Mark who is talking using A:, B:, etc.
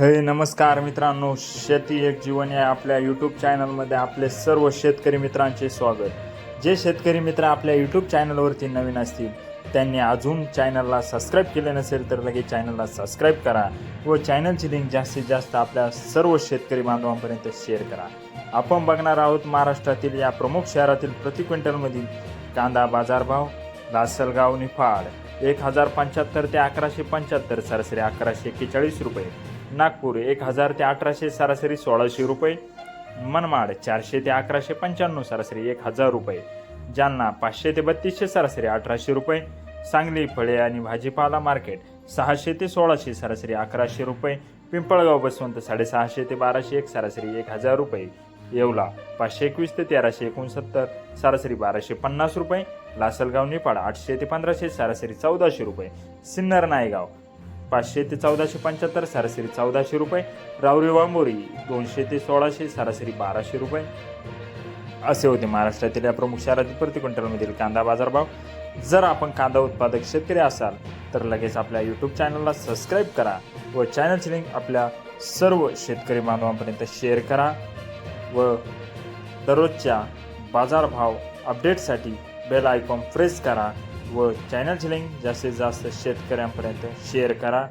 A: हे नमस्कार मित्रांनो, शेती एक जीवन या आपल्या यूट्यूब चॅनलमध्ये आपले सर्व शेतकरी मित्रांचे स्वागत। जे शेतकरी मित्र आपल्या यूट्यूब चॅनलवरती नवीन असतील त्यांनी अजून चॅनलला सबस्क्राईब केले नसेल तर लगेच चॅनलला सबस्क्राईब करा व चॅनलची लिंक जास्तीत जास्त आपल्या सर्व शेतकरी बांधवांपर्यंत शेअर करा। आपण बघणार आहोत महाराष्ट्रातील या प्रमुख शहरातील प्रति क्विंटलमधील कांदा बाजारभाव। लासलगाव निफाड 1075 ते 1175 सरासरी 1141 रुपये। नागपूर 1000 ते 1800 सरासरी 1600 रुपये। मनमाड 400 ते 1195 सरासरी 1000 रुपये। जालना 500 ते 3200 सरासरी 1800 रुपये। सांगली फळे आणि भाजीपाला मार्केट 600 ते 1600 सरासरी 1100 रुपये। पिंपळगाव बसवंत 650 ते 1201 सरासरी 1000 रुपये। येवला 521 ते 1369 सरासरी 1250 रुपये। लासलगाव निफाड 800 ते 1500 सरासरी 1400 रुपये। सिन्नर नायगाव 500 ते 1475 सरासरी 1400 रुपये। रावरी वांबोरी 200 ते 1600 सरासरी 1200 रुपये। असे होते महाराष्ट्रातील या प्रमुख शहरातील प्रति क्विंटलमधील कांदा बाजारभाव। जर आपण कांदा उत्पादक शेतकरी असाल तर लगेच आपल्या यूट्यूब चॅनलला सबस्क्राईब करा व चॅनलची लिंक आपल्या सर्व शेतकरी बांधवांपर्यंत शेअर करा व दररोजच्या बाजारभाव अपडेटसाठी बेल आयकॉन प्रेस करा व चॅनलची लिंक जास्तीत जास्त शेतकऱ्यांपर्यंत शेअर करा।